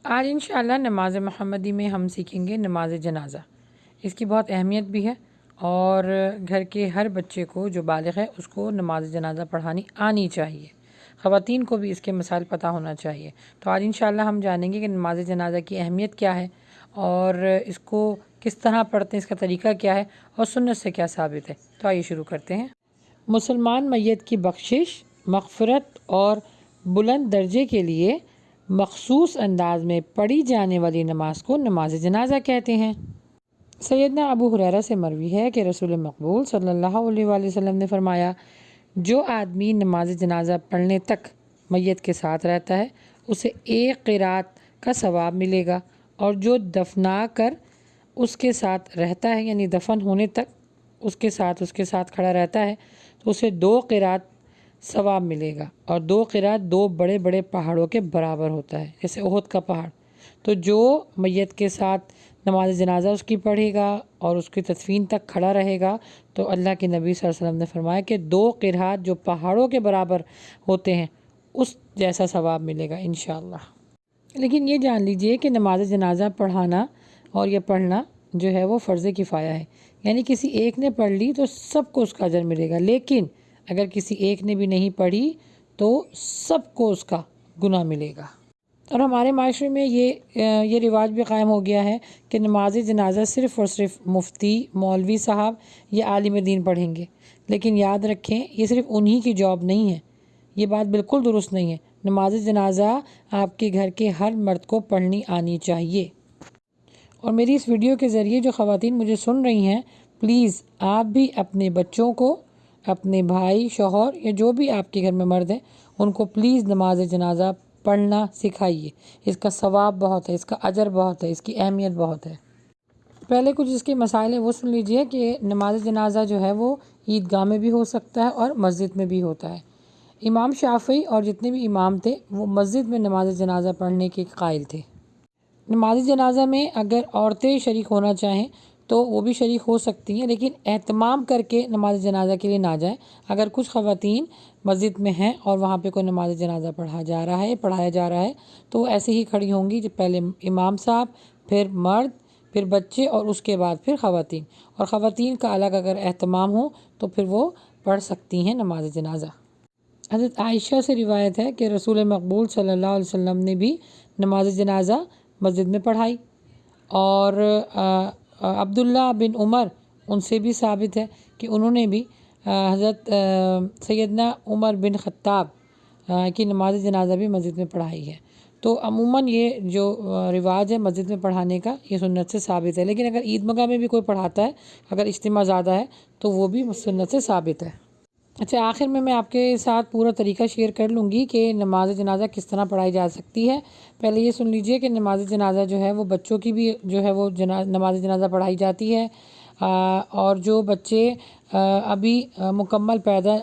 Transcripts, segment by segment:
آج انشاءاللہ نماز محمدی میں ہم سیکھیں گے نماز جنازہ۔ اس کی بہت اہمیت بھی ہے اور گھر کے ہر بچے کو جو بالغ ہے اس کو نماز جنازہ پڑھانی آنی چاہیے، خواتین کو بھی اس کے مسائل پتہ ہونا چاہیے۔ تو آج انشاءاللہ ہم جانیں گے کہ نماز جنازہ کی اہمیت کیا ہے اور اس کو کس طرح پڑھتے ہیں، اس کا طریقہ کیا ہے اور سنت سے کیا ثابت ہے۔ تو آئیے شروع کرتے ہیں۔ مسلمان میت کی بخشش، مغفرت اور بلند درجے کے لیے مخصوص انداز میں پڑھی جانے والی نماز کو نماز جنازہ کہتے ہیں۔ سیدنا ابو ہریرہ سے مروی ہے کہ رسول مقبول صلی اللہ علیہ وآلہ وسلم نے فرمایا، جو آدمی نماز جنازہ پڑھنے تک میت کے ساتھ رہتا ہے اسے 1 قرات کا ثواب ملے گا، اور جو دفنا کر اس کے ساتھ رہتا ہے یعنی دفن ہونے تک اس کے ساتھ کھڑا رہتا ہے تو اسے 2 قرات ثواب ملے گا، اور 2 قرات 2 بڑے بڑے پہاڑوں کے برابر ہوتا ہے، جیسے احد کا پہاڑ۔ تو جو میت کے ساتھ نماز جنازہ اس کی پڑھے گا اور اس کی تدفین تک کھڑا رہے گا تو اللہ کے نبی صلی اللہ علیہ وسلم نے فرمایا کہ 2 قرات جو پہاڑوں کے برابر ہوتے ہیں اس جیسا ثواب ملے گا انشاءاللہ۔ لیکن یہ جان لیجئے کہ نماز جنازہ پڑھانا اور یہ پڑھنا جو ہے وہ فرض کفایہ ہے، یعنی کسی ایک نے پڑھ لی تو سب کو اس کا اجر ملے گا، لیکن اگر کسی ایک نے بھی نہیں پڑھی تو سب کو اس کا گناہ ملے گا۔ اور ہمارے معاشرے میں یہ رواج بھی قائم ہو گیا ہے کہ نماز جنازہ صرف اور صرف مفتی، مولوی صاحب یا عالم دین پڑھیں گے، لیکن یاد رکھیں یہ صرف انہی کی جاب نہیں ہے، یہ بات بالکل درست نہیں ہے۔ نماز جنازہ آپ کے گھر کے ہر مرد کو پڑھنی آنی چاہیے۔ اور میری اس ویڈیو کے ذریعے جو خواتین مجھے سن رہی ہیں، پلیز آپ بھی اپنے بچوں کو، اپنے بھائی، شوہر یا جو بھی آپ کے گھر میں مرد ہیں ان کو پلیز نماز جنازہ پڑھنا سکھائیے۔ اس کا ثواب بہت ہے، اس کا اجر بہت ہے، اس کی اہمیت بہت ہے۔ پہلے کچھ اس کے مسائل ہیں وہ سن لیجئے کہ نماز جنازہ جو ہے وہ عیدگاہ میں بھی ہو سکتا ہے اور مسجد میں بھی ہوتا ہے۔ امام شافعی اور جتنے بھی امام تھے وہ مسجد میں نماز جنازہ پڑھنے کے قائل تھے۔ نماز جنازہ میں اگر عورتیں شریک ہونا چاہیں تو وہ بھی شریک ہو سکتی ہیں، لیکن اہتمام کر کے نماز جنازہ کے لیے نہ جائیں۔ اگر کچھ خواتین مسجد میں ہیں اور وہاں پہ کوئی نماز جنازہ پڑھایا جا رہا ہے تو وہ ایسے ہی کھڑی ہوں گی، پہلے امام صاحب، پھر مرد، پھر بچے اور اس کے بعد پھر خواتین، اور خواتین کا الگ اگر اہتمام ہو تو پھر وہ پڑھ سکتی ہیں نماز جنازہ۔ حضرت عائشہ سے روایت ہے کہ رسول مقبول صلی اللہ علیہ وسلم نے بھی نماز جنازہ مسجد میں پڑھائی، اور عبداللہ بن عمر ان سے بھی ثابت ہے کہ انہوں نے بھی حضرت سیدنا عمر بن خطاب کی نماز جنازہ بھی مسجد میں پڑھائی ہے۔ تو عموماً یہ جو رواج ہے مسجد میں پڑھانے کا یہ سنت سے ثابت ہے، لیکن اگر عید گاہ میں بھی کوئی پڑھاتا ہے، اگر اجتماع زیادہ ہے تو وہ بھی سنت سے ثابت ہے۔ اچھا، آخر میں آپ کے ساتھ پورا طریقہ شیئر کر لوں گی کہ نماز جنازہ کس طرح پڑھائی جا سکتی ہے۔ پہلے یہ سن لیجئے کہ نماز جنازہ جو ہے وہ بچوں کی بھی جو ہے وہ نماز جنازہ پڑھائی جاتی ہے، اور جو بچے ابھی مکمل پیدا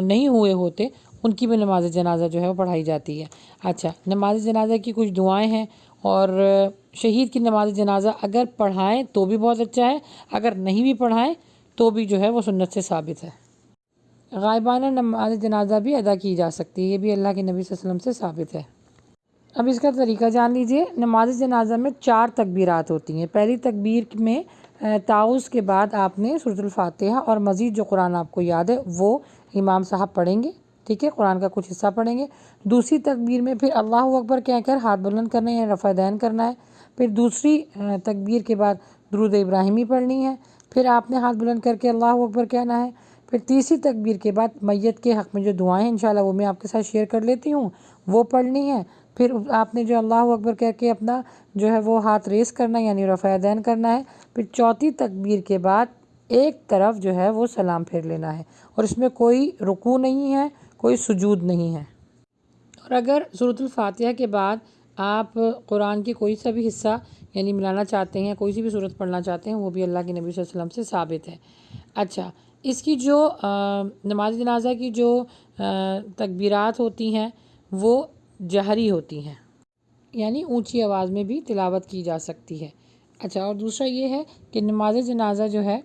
نہیں ہوئے ہوتے ان کی بھی نماز جنازہ جو ہے وہ پڑھائی جاتی ہے۔ اچھا، نماز جنازہ کی کچھ دعائیں ہیں، اور شہید کی نماز جنازہ اگر پڑھائیں تو بھی بہت اچھا ہے، اگر نہیں بھی پڑھائیں تو بھی جو ہے وہ سنت سے ثابت ہے۔ غائبانہ نماز جنازہ بھی ادا کی جا سکتی ہے، یہ بھی اللہ کے نبی صلی اللہ علیہ وسلم سے ثابت ہے۔ اب اس کا طریقہ جان لیجئے۔ نماز جنازہ میں 4 تکبیرات ہوتی ہیں۔ پہلی تکبیر میں تعوذ کے بعد آپ نے سورۃ الفاتحہ اور مزید جو قرآن آپ کو یاد ہے وہ امام صاحب پڑھیں گے، ٹھیک ہے، قرآن کا کچھ حصہ پڑھیں گے۔ دوسری تکبیر میں پھر اللہ اکبر کہہ کر ہاتھ بلند کرنے ہیں، رفع دین کرنا ہے۔ پھر دوسری تکبیر کے بعد درود ابراہیمی پڑھنی ہے، پھر آپ نے ہاتھ بلند کر کے اللہ اکبر کہنا ہے۔ پھر تیسری تکبیر کے بعد میت کے حق میں جو دعائیں ہیں انشاءاللہ وہ میں آپ کے ساتھ شیئر کر لیتی ہوں، وہ پڑھنی ہے۔ پھر آپ نے جو اللہ اکبر کہہ کے اپنا جو ہے وہ ہاتھ ریز کرنا ہے یعنی رفع دین کرنا ہے۔ پھر چوتھی تکبیر کے بعد ایک طرف جو ہے وہ سلام پھیر لینا ہے، اور اس میں کوئی رکوع نہیں ہے، کوئی سجود نہیں ہے۔ اور اگر سورۃ الفاتحہ کے بعد آپ قرآن کی کوئی سا بھی حصہ یعنی ملانا چاہتے ہیں، کوئی سی بھی سورت پڑھنا چاہتے ہیں، وہ بھی اللہ کے نبی صلی اللہ علیہ وسلم سے ثابت ہے۔ اچھا، اس کی جو نماز جنازہ کی جو تکبیرات ہوتی ہیں وہ جہری ہوتی ہیں، یعنی اونچی آواز میں بھی تلاوت کی جا سکتی ہے۔ اچھا، اور دوسرا یہ ہے کہ نماز جنازہ جو ہے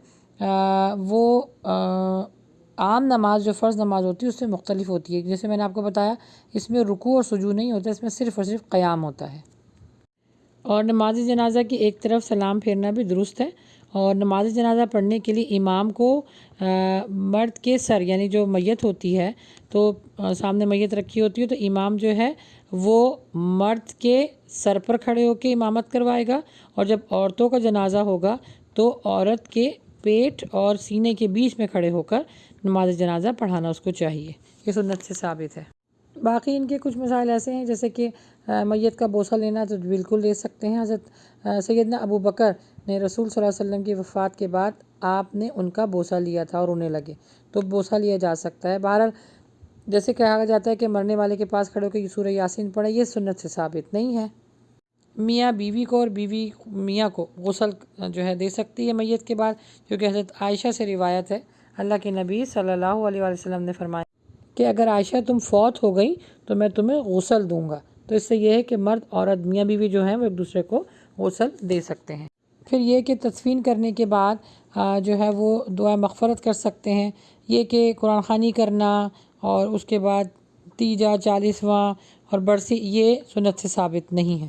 وہ عام نماز جو فرض نماز ہوتی ہے اس سے مختلف ہوتی ہے۔ جیسے میں نے آپ کو بتایا اس میں رکوع اور سجود نہیں ہوتا، اس میں صرف اور صرف قیام ہوتا ہے۔ اور نماز جنازہ کی ایک طرف سلام پھیرنا بھی درست ہے، اور نماز جنازہ پڑھنے کے لیے امام کو مرد کے سر، یعنی جو میت ہوتی ہے تو سامنے میت رکھی ہوتی ہے، تو امام جو ہے وہ مرد کے سر پر کھڑے ہو کے امامت کروائے گا، اور جب عورتوں کا جنازہ ہوگا تو عورت کے پیٹ اور سینے کے بیچ میں کھڑے ہو کر نماز جنازہ پڑھانا اس کو چاہیے۔ یہ سنت سے ثابت ہے۔ باقی ان کے کچھ مسائل ایسے ہیں جیسے کہ میت کا بوسہ لینا تو بالکل لے سکتے ہیں۔ حضرت سیدنا ابو بکر نے رسول صلی اللہ علیہ وسلم کی وفات کے بعد آپ نے ان کا بوسہ لیا تھا اور رونے لگے، تو بوسہ لیا جا سکتا ہے۔ بہرحال جیسے کہا جاتا ہے کہ مرنے والے کے پاس کھڑے ہو کے سورہ یاسین پڑھے، یہ سنت سے ثابت نہیں ہے۔ میاں بیوی کو اور بیوی میاں کو غسل جو ہے دے سکتی ہے میت کے بعد، کیونکہ حضرت عائشہ سے روایت ہے، اللہ کے نبی صلی اللہ علیہ وسلم نے فرمایا کہ اگر عائشہ تم فوت ہو گئی تو میں تمہیں غسل دوں گا۔ تو اس سے یہ ہے کہ مرد عورت میاں بیوی جو ہیں وہ ایک دوسرے کو غسل دے سکتے ہیں۔ پھر یہ کہ تدفین کرنے کے بعد جو ہے وہ دعا مغفرت کر سکتے ہیں۔ یہ کہ قرآن خوانی کرنا اور اس کے بعد تیجا، 40واں اور برسی، یہ سنت سے ثابت نہیں ہے۔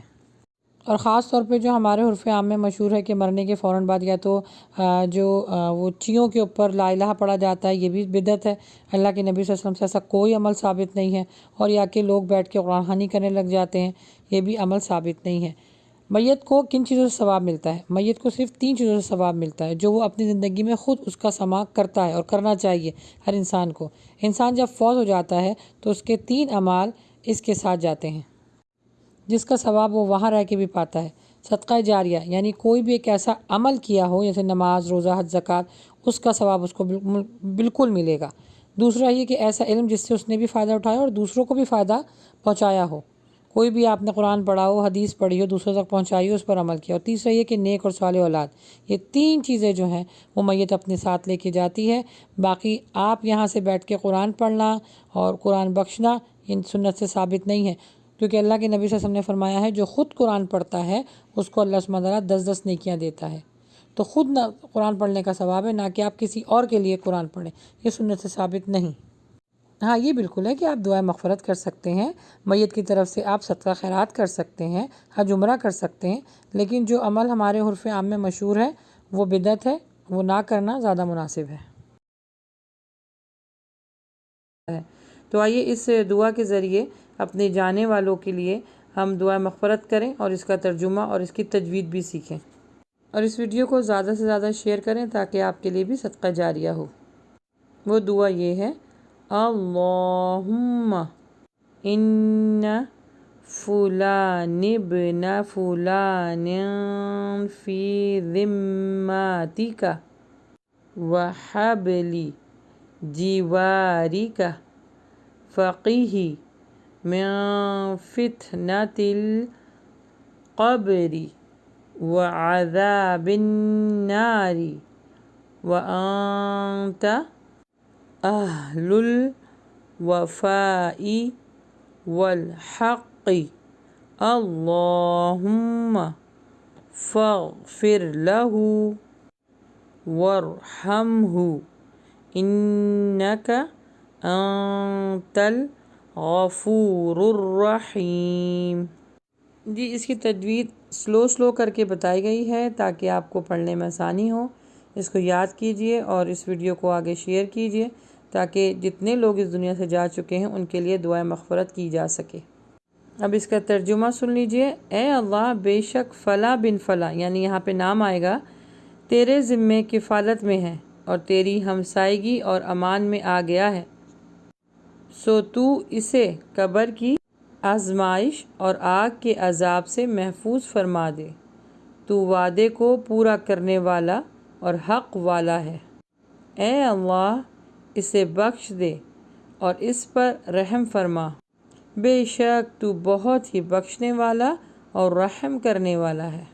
اور خاص طور پہ جو ہمارے عرف عام میں مشہور ہے کہ مرنے کے فوراً بعد یا تو وہ چیوں کے اوپر لا الہ پڑھا جاتا ہے، یہ بھی بدعت ہے۔ اللہ کے نبی صلی اللہ علیہ وسلم سے ایسا کوئی عمل ثابت نہیں ہے۔ اور یا کہ لوگ بیٹھ کے قرآن خوانی کرنے لگ جاتے ہیں، یہ بھی عمل ثابت نہیں ہے۔ میت کو کن چیزوں سے ثواب ملتا ہے؟ میت کو صرف 3 چیزوں سے ثواب ملتا ہے جو وہ اپنی زندگی میں خود اس کا سماع کرتا ہے، اور کرنا چاہیے ہر انسان کو۔ انسان جب فوت ہو جاتا ہے تو اس کے 3 اعمال اس کے ساتھ جاتے ہیں جس کا ثواب وہ وہاں رہ کے بھی پاتا ہے۔ صدقہ جاریہ، یعنی کوئی بھی ایک ایسا عمل کیا ہو جیسے نماز، روزہ، حج، زکوٰۃ، اس کا ثواب اس کو بالکل ملے گا۔ دوسرا یہ کہ ایسا علم جس سے اس نے بھی فائدہ اٹھایا اور دوسروں کو بھی فائدہ پہنچایا ہو، کوئی بھی آپ نے قرآن پڑھا ہو، حدیث پڑھی ہو، دوسروں تک پہنچائی ہو، اس پر عمل کیا۔ اور تیسرا یہ کہ نیک اور صالح اولاد، یہ 3 چیزیں جو ہیں وہ میت اپنے ساتھ لے کے جاتی ہے۔ باقی آپ یہاں سے بیٹھ کے قرآن پڑھنا اور قرآن بخشنا ان سنت سے ثابت نہیں ہے، کیونکہ اللہ کے نبی صلی اللہ علیہ وسلم نے فرمایا ہے جو خود قرآن پڑھتا ہے اس کو اللہ سبحانہ وتعالیٰ 10 نیکیاں دیتا ہے۔ تو خود نہ قرآن پڑھنے کا ثواب ہے، نہ کہ آپ کسی اور کے لیے قرآن پڑھیں، یہ سنت سے ثابت نہیں۔ ہاں یہ بالکل ہے کہ آپ دعائیں مغفرت کر سکتے ہیں، میت کی طرف سے آپ صدقہ خیرات کر سکتے ہیں، حج عمرہ کر سکتے ہیں، لیکن جو عمل ہمارے عرف عام میں مشہور ہے وہ بدعت ہے، وہ نہ کرنا زیادہ مناسب ہے۔ تو آئیے اس دعا کے ذریعے اپنے جانے والوں کے لیے ہم دعا مغفرت کریں اور اس کا ترجمہ اور اس کی تجوید بھی سیکھیں، اور اس ویڈیو کو زیادہ سے زیادہ شیئر کریں تاکہ آپ کے لیے بھی صدقہ جاریہ ہو۔ وہ دعا یہ ہے: اللہم ان فلان ابن فلان فی ذمتک وحبل جوارک فقیہ من فتنة القبر وعذاب النار وأنت أهل الوفاء والحق اللهم فاغفر له وارحمه إنك أنت الغفور الرحیم۔ جی اس کی تجوید سلو کر کے بتائی گئی ہے تاکہ آپ کو پڑھنے میں آسانی ہو۔ اس کو یاد کیجئے اور اس ویڈیو کو آگے شیئر کیجئے تاکہ جتنے لوگ اس دنیا سے جا چکے ہیں ان کے لیے دعائیں مغفرت کی جا سکے۔ اب اس کا ترجمہ سن لیجئے۔ اے اللہ، بے شک فلاں بن فلاں، یعنی یہاں پہ نام آئے گا، تیرے ذمے کفالت میں ہے اور تیری ہمسائیگی اور امان میں آ گیا ہے، سو تو اسے قبر کی آزمائش اور آگ کے عذاب سے محفوظ فرما دے۔ تو وعدے کو پورا کرنے والا اور حق والا ہے۔ اے اللہ، اسے بخش دے اور اس پر رحم فرما، بے شک تو بہت ہی بخشنے والا اور رحم کرنے والا ہے۔